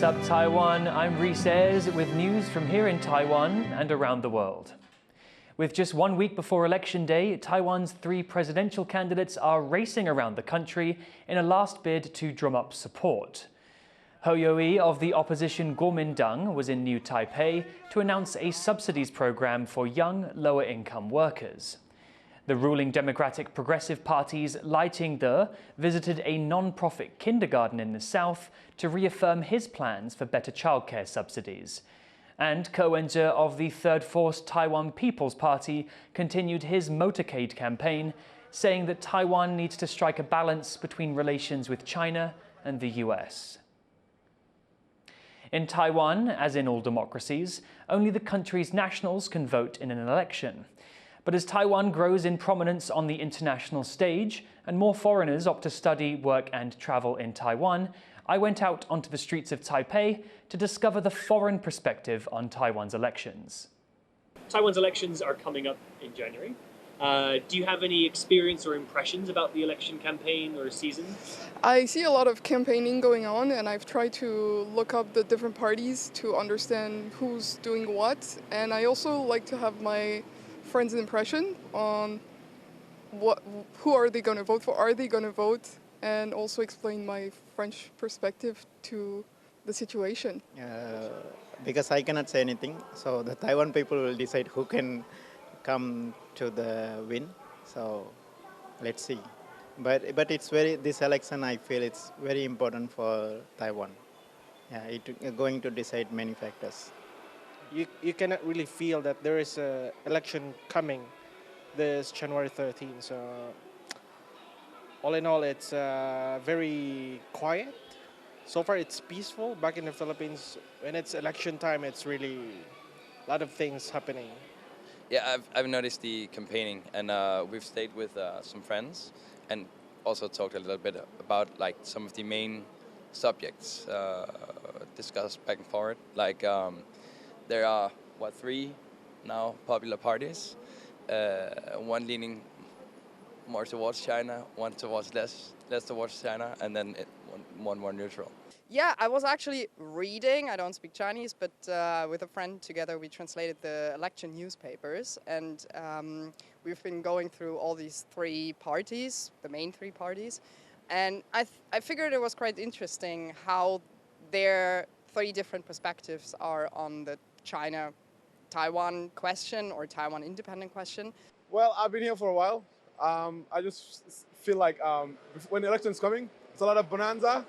What's up, Taiwan? I'm Reece Ayers with news from here in Taiwan and around the world. With just 1 week before Election Day, Taiwan's 3 presidential candidates are racing around the country in a last bid to drum up support. Ho Yo-i of the opposition Kuomintang was in New Taipei to announce a subsidies program for young, lower-income workers. The ruling Democratic Progressive Party's Lai Ching-te visited a non-profit kindergarten in the south to reaffirm his plans for better childcare subsidies. And Ko Wen-je of the Third Force Taiwan People's Party continued his motorcade campaign, saying that Taiwan needs to strike a balance between relations with China and the US. In Taiwan, as in all democracies, only the country's nationals can vote in an election. But as Taiwan grows in prominence on the international stage and more foreigners opt to study, work and travel in Taiwan, I went out onto the streets of Taipei to discover the foreign perspective on Taiwan's elections. Taiwan's elections are coming up in January. Do you have any experience or impressions about the election campaign or season? I see a lot of campaigning going on, and I've tried to look up the different parties to understand who's doing what. And I also like to have my friends' impression on who are they going to vote for, are they going to vote, and also explain my French perspective to the situation. Because I cannot say anything, so the Taiwan people will decide who can come to the win. So let's see. But it's this election, I feel it's very important for Taiwan. Yeah, it's going to decide many factors. You cannot really feel that there is an election coming this January 13th. So all in all, it's very quiet. So far, it's peaceful. Back in the Philippines, when it's election time, it's really a lot of things happening. Yeah, I've noticed the campaigning, and we've stayed with some friends and also talked a little bit about like some of the main subjects discussed back and forth. Like there are 3 now popular parties, one leaning more towards China, one towards less towards China, and then one more neutral. Yeah, I was actually reading, I don't speak Chinese, but with a friend together we translated the election newspapers, and we've been going through all these 3 parties, the main 3 parties, and I figured it was quite interesting how their 3 different perspectives are on the China-Taiwan question or Taiwan independent question. Well, I've been here for a while. I just feel like when the election's coming, it's a lot of bonanza.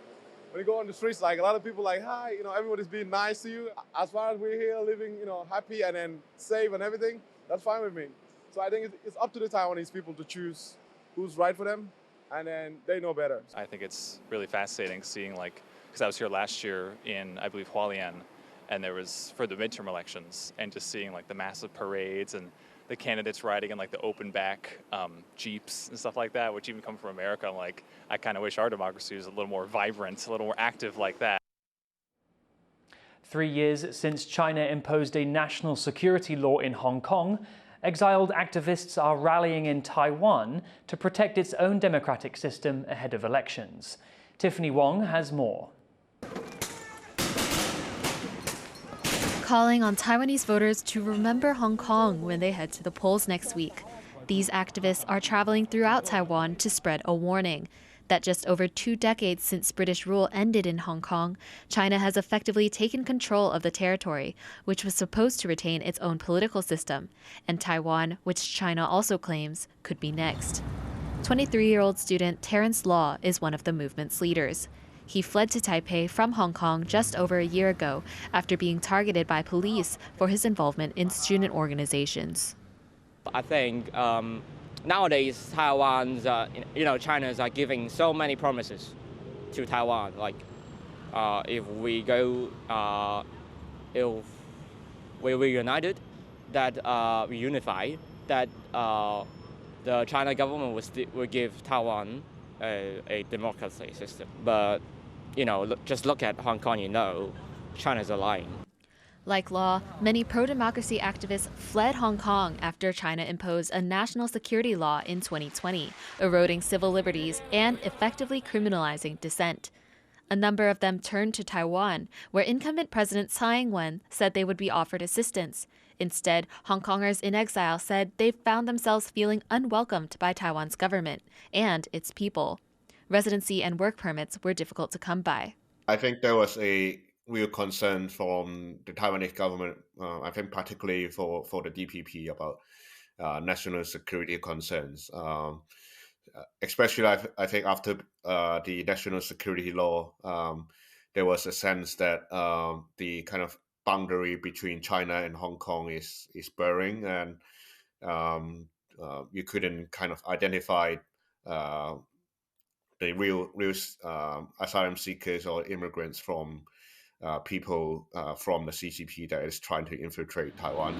When you go on the streets, like a lot of people like, hi, everybody's being nice to you. As far as we're here living, happy and then safe and everything, that's fine with me. So I think it's up to the Taiwanese people to choose who's right for them, and then they know better. I think it's really fascinating seeing, because I was here last year in, I believe, Hualien, and there was for the midterm elections, and just seeing the massive parades and the candidates riding in the open back Jeeps and stuff like that, which even come from America. I'm I kind of wish our democracy was a little more vibrant, a little more active like that. 3 years since China imposed a national security law in Hong Kong, exiled activists are rallying in Taiwan to protect its own democratic system ahead of elections. Tiffany Wong has more. Calling on Taiwanese voters to remember Hong Kong when they head to the polls next week. These activists are traveling throughout Taiwan to spread a warning that just over 2 decades since British rule ended in Hong Kong, China has effectively taken control of the territory, which was supposed to retain its own political system, and Taiwan, which China also claims, could be next. 23-year-old student Terrence Law is one of the movement's leaders. He fled to Taipei from Hong Kong just over a year ago after being targeted by police for his involvement in student organizations. I think nowadays Taiwan's, China's are giving so many promises to Taiwan. If we go, if we were united, that we unify, that the China government will give Taiwan a democracy system. But, just look at Hong Kong, China's lying. Like Law, many pro-democracy activists fled Hong Kong after China imposed a national security law in 2020, eroding civil liberties and effectively criminalizing dissent. A number of them turned to Taiwan, where incumbent President Tsai Ing-wen said they would be offered assistance. Instead, Hong Kongers in exile said they found themselves feeling unwelcomed by Taiwan's government and its people. Residency and work permits were difficult to come by. I think there was a real concern from the Taiwanese government, I think particularly for the DPP, about national security concerns. Especially, I think after the national security law, there was a sense that the kind of boundary between China and Hong Kong is blurring, and you couldn't kind of identify the real asylum seekers or immigrants from people from the CCP that is trying to infiltrate Taiwan.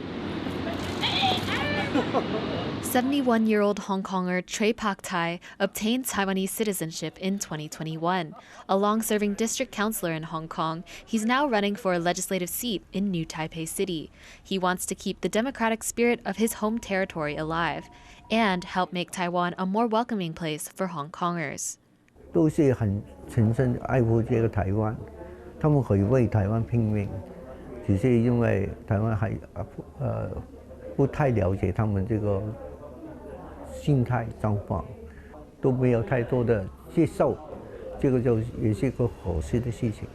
71-year-old Hong Konger Trey Pak Tai obtained Taiwanese citizenship in 2021. A long-serving district councillor in Hong Kong, he's now running for a legislative seat in New Taipei City. He wants to keep the democratic spirit of his home territory alive and help make Taiwan a more welcoming place for Hong Kongers. 都是很诚心爱护这个台湾，他们可以为台湾拼命，只是因为台湾还不太了解他们这个心态状况，都没有太多的接受，这个就也是一个好事的事情。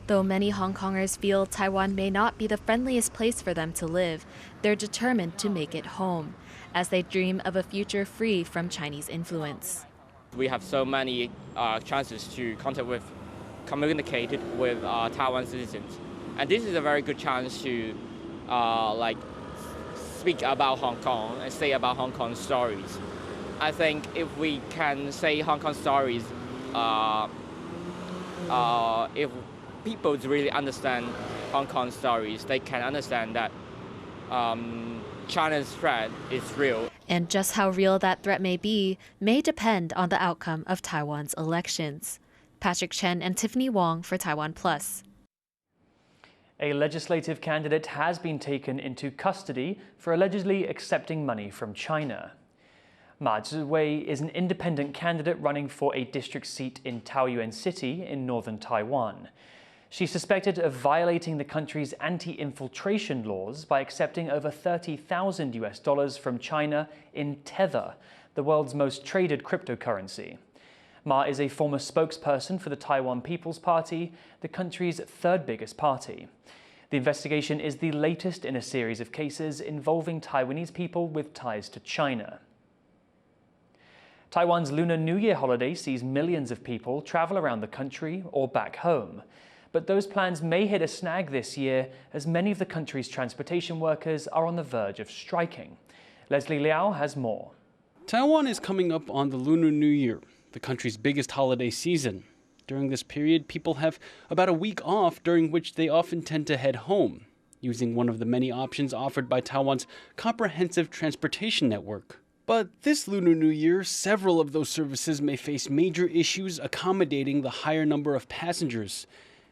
Though many Hong Kongers feel Taiwan may not be the friendliest place for them to live, they're determined to make it home, as they dream of a future free from Chinese influence. We have so many chances to communicate with Taiwan citizens, and this is a very good chance to speak about Hong Kong and say about Hong Kong stories. I think if we can say Hong Kong stories, if people really understand Hong Kong stories, they can understand that China's threat is real. And just how real that threat may be may depend on the outcome of Taiwan's elections. Patrick Chen and Tiffany Wong for TaiwanPlus. A legislative candidate has been taken into custody for allegedly accepting money from China. Ma Ziwei is an independent candidate running for a district seat in Taoyuan City in northern Taiwan. She's suspected of violating the country's anti-infiltration laws by accepting over $30,000 from China in Tether, the world's most traded cryptocurrency. Ma is a former spokesperson for the Taiwan People's Party, the country's third biggest party. The investigation is the latest in a series of cases involving Taiwanese people with ties to China. Taiwan's Lunar New Year holiday sees millions of people travel around the country or back home. But those plans may hit a snag this year as many of the country's transportation workers are on the verge of striking. Leslie Liao has more. Taiwan is coming up on the Lunar New Year, the country's biggest holiday season. During this period, people have about a week off, during which they often tend to head home, using one of the many options offered by Taiwan's comprehensive transportation network. But this Lunar New Year, several of those services may face major issues accommodating the higher number of passengers.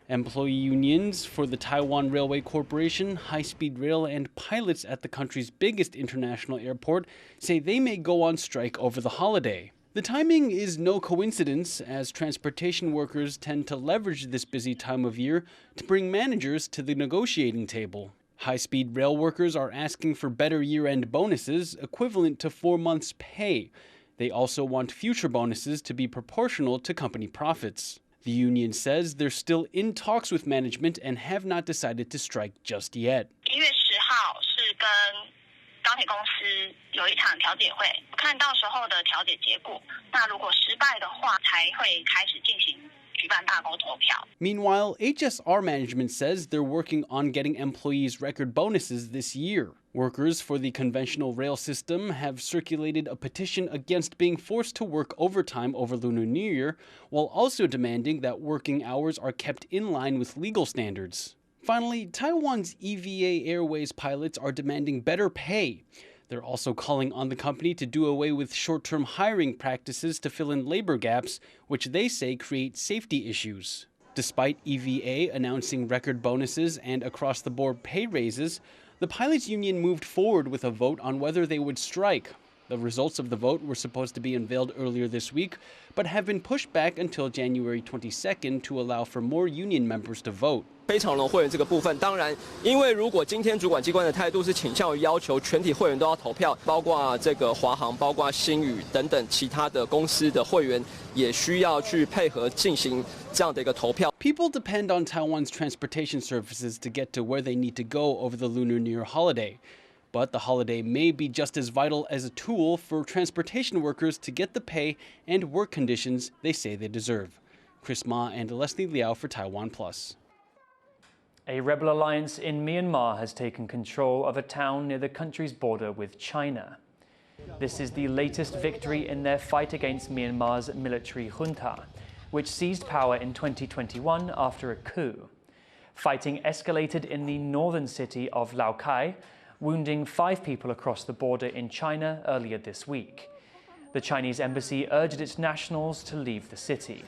Employee unions for the Taiwan Railway Corporation, high-speed rail, and pilots at the country's biggest international airport say they may go on strike over the holiday. The timing is no coincidence, as transportation workers tend to leverage this busy time of year to bring managers to the negotiating table. High-speed rail workers are asking for better year-end bonuses equivalent to 4 months' pay. They also want future bonuses to be proportional to company profits. The union says they're still in talks with management and have not decided to strike just yet. 1月10号是跟高铁公司有一场调解会，看到时候的调解结果。那如果失败的话，才会开始进行举办罢工投票。 Meanwhile, HSR management says they're working on getting employees record bonuses this year. Workers for the conventional rail system have circulated a petition against being forced to work overtime over Lunar New Year, while also demanding that working hours are kept in line with legal standards. Finally, Taiwan's EVA Airways pilots are demanding better pay. They're also calling on the company to do away with short-term hiring practices to fill in labor gaps, which they say create safety issues. Despite EVA announcing record bonuses and across-the-board pay raises, the pilots' union moved forward with a vote on whether they would strike. The results of the vote were supposed to be unveiled earlier this week, but have been pushed back until January 22nd to allow for more union members to vote. 非常容会员这个部分，当然，因为如果今天主管机关的态度是倾向于要求全体会员都要投票，包括这个华航、包括星宇等等其他的公司的会员，也需要去配合进行这样的一个投票。People depend on Taiwan's transportation services to get to where they need to go over the Lunar New Year holiday. But the holiday may be just as vital as a tool for transportation workers to get the pay and work conditions they say they deserve. Chris Ma and Leslie Liao for TaiwanPlus. A rebel alliance in Myanmar has taken control of a town near the country's border with China. This is the latest victory in their fight against Myanmar's military junta, which seized power in 2021 after a coup. Fighting escalated in the northern city of Laokai, wounding 5 people across the border in China earlier this week. The Chinese embassy urged its nationals to leave the city.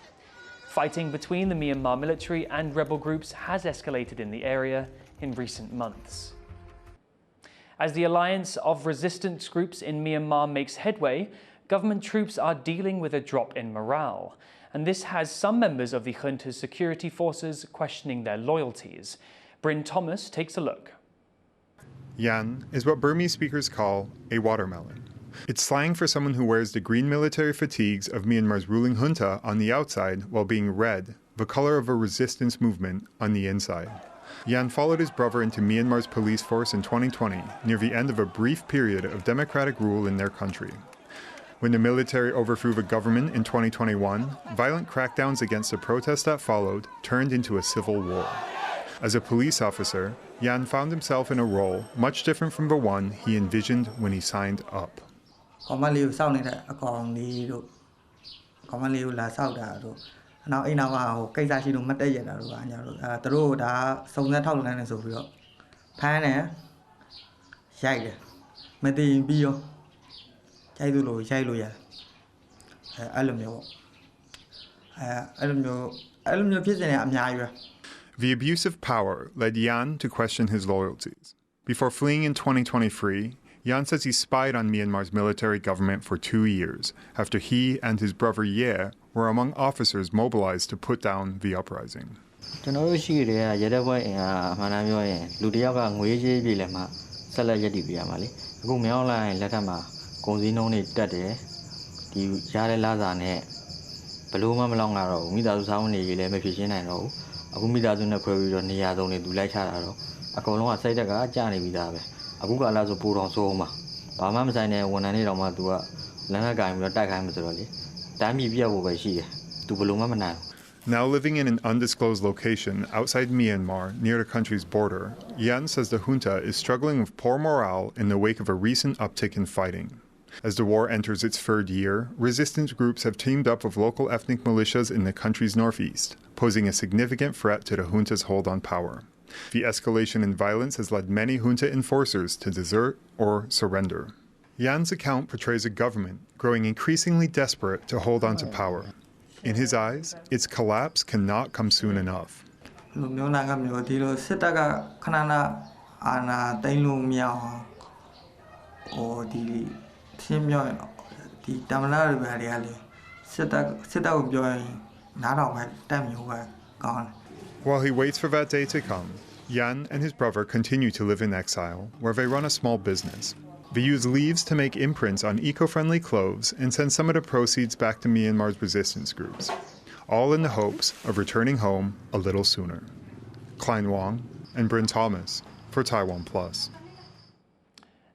Fighting between the Myanmar military and rebel groups has escalated in the area in recent months. As the alliance of resistance groups in Myanmar makes headway, government troops are dealing with a drop in morale, and this has some members of the junta's security forces questioning their loyalties. Bryn Thomas takes a look. Yan is what Burmese speakers call a watermelon. It's slang for someone who wears the green military fatigues of Myanmar's ruling junta on the outside while being red, the color of a resistance movement, on the inside. Yan followed his brother into Myanmar's police force in 2020, near the end of a brief period of democratic rule in their country. When the military overthrew the government in 2021, violent crackdowns against the protests that followed turned into a civil war. As a police officer, Yan found himself in a role much different from the one he envisioned when he signed up. The abuse of power led Yan to question his loyalties. Before fleeing in 2023, Yan says he spied on Myanmar's military government for 2 years, after he and his brother Ye were among officers mobilized to put down the uprising. Now living in an undisclosed location outside Myanmar, near the country's border, Yan says the junta is struggling with poor morale in the wake of a recent uptick in fighting. As the war enters its 3rd year, resistance groups have teamed up with local ethnic militias in the country's northeast, posing a significant threat to the junta's hold on power. The escalation in violence has led many junta enforcers to desert or surrender. Yan's account portrays a government growing increasingly desperate to hold on to power. In his eyes, its collapse cannot come soon enough. While he waits for that day to come, Yan and his brother continue to live in exile, where they run a small business. They use leaves to make imprints on eco-friendly clothes and send some of the proceeds back to Myanmar's resistance groups, all in the hopes of returning home a little sooner. Klein Wong and Bryn Thomas for TaiwanPlus.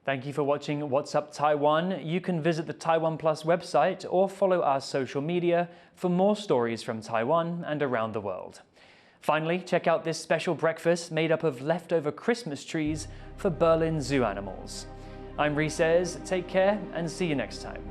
Thank you for watching What's Up Taiwan. You can visit the TaiwanPlus website or follow our social media for more stories from Taiwan and around the world. Finally, check out this special breakfast made up of leftover Christmas trees for Berlin zoo animals. I'm Reece. Take care and see you next time.